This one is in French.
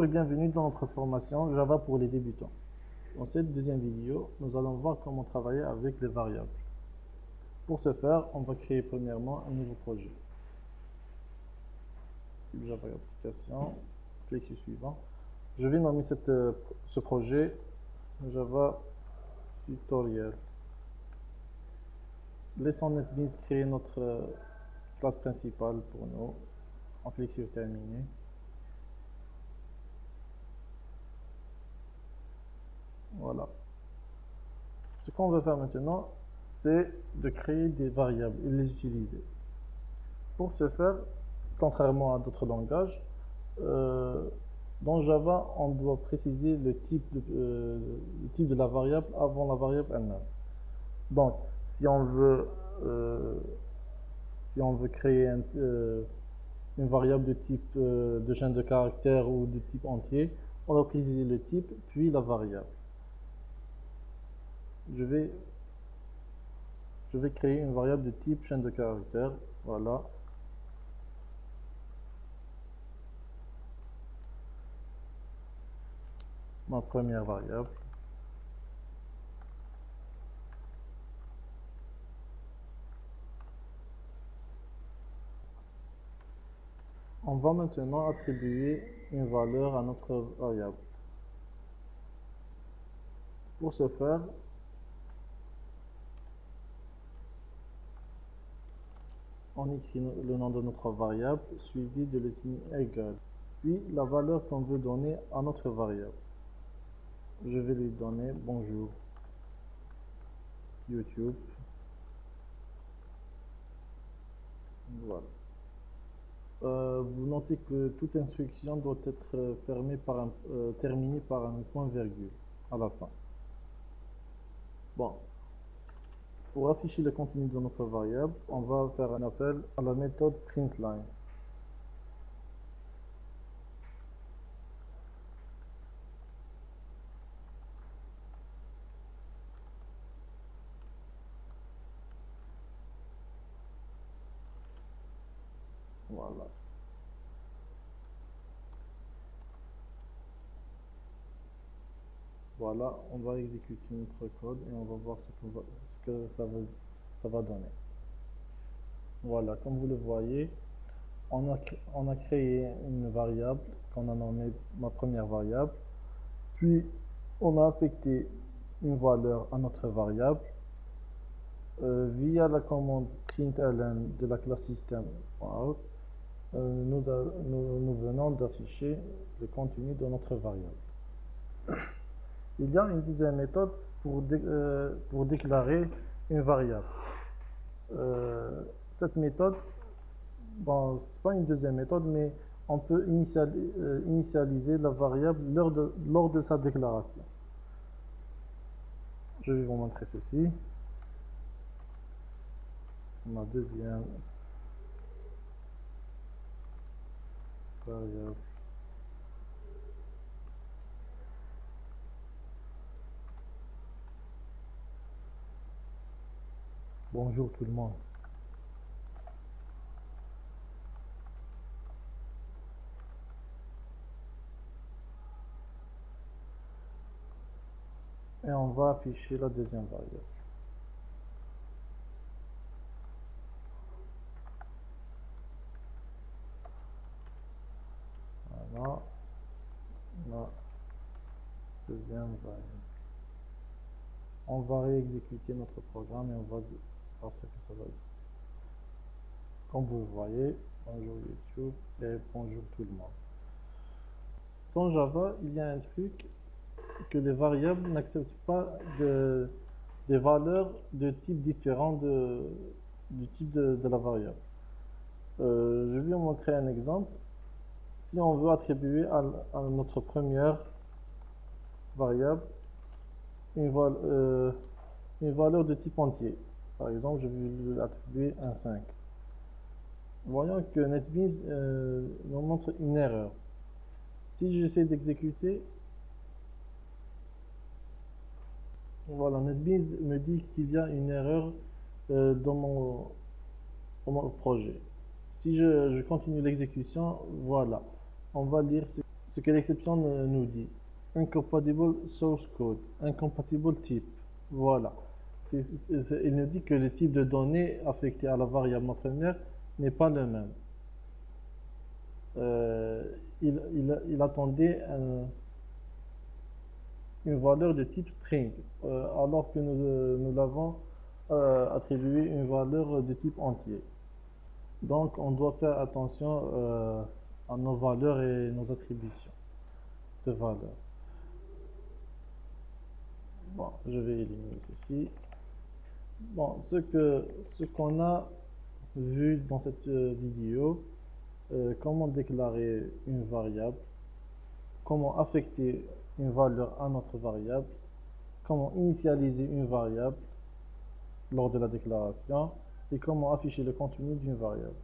Bonjour et bienvenue dans notre formation Java pour les débutants. Dans cette deuxième vidéo, nous allons voir comment travailler avec les variables. Pour ce faire, on va créer premièrement un nouveau projet. Java application, cliquez sur suivant. Je vais nommer ce projet Java tutoriel. Laissons NetBeans créer notre classe principale pour nous. On clique sur terminer. Voilà. Ce qu'on va faire maintenant, c'est de créer des variables et les utiliser. Pour ce faire, contrairement à d'autres langages, dans Java, on doit préciser le type de la variable avant la variable elle-même. Donc, si on veut créer une variable de type de chaîne de caractères ou de type entier, on doit préciser le type puis la variable. Je vais créer une variable de type chaîne de caractères. Voilà. Ma première variable. On va maintenant attribuer une valeur à notre variable. Pour ce faire, on écrit le nom de notre variable suivi de le signe égal, puis la valeur qu'on veut donner à notre variable. Je vais lui donner bonjour YouTube. Voilà. Vous notez que toute instruction doit être terminée par un point virgule à la fin. Bon. Pour afficher le contenu de notre variable, on va faire un appel à la méthode println. Voilà. Voilà, on va exécuter notre code et on va voir ce que ça va donner. Voilà, comme vous le voyez, on a créé une variable qu'on a nommée ma première variable, puis on a affecté une valeur à notre variable via la commande println de la classe system.out. Nous venons d'afficher le contenu de notre variable. Il y a une deuxième méthode pour déclarer une variable. Cette méthode, bon, c'est pas une deuxième méthode, mais on peut initialiser la variable lors de sa déclaration. Je vais vous montrer ceci. Ma deuxième variable. Bonjour tout le monde. Et on va afficher la deuxième variable. Voilà. La deuxième variable. On va réexécuter notre programme et on va voir ce que ça va dire. Comme vous le voyez, bonjour YouTube et bonjour tout le monde. Dans Java, il y a un truc que les variables n'acceptent pas des valeurs de type différent du type de la variable. Je vais vous montrer un exemple. Si on veut attribuer à notre première variable une valeur de type entier, par exemple, je vais lui attribuer un 5. Voyons que NetBeans nous montre une erreur. Si j'essaie d'exécuter, voilà, NetBeans me dit qu'il y a une erreur dans mon projet. Si je continue l'exécution, voilà, on va lire ce que l'exception nous dit. Incompatible source code, incompatible type. Voilà. Il nous dit que le type de données affecté à la variable première n'est pas le même. Il attendait une valeur de type string, alors que nous l'avons attribué une valeur de type entier. Donc on doit faire attention à nos valeurs et nos attributions de valeurs. Bon, je vais éliminer ceci. Bon, ce qu'on a vu dans cette vidéo, comment déclarer une variable, comment affecter une valeur à notre variable, comment initialiser une variable lors de la déclaration et comment afficher le contenu d'une variable.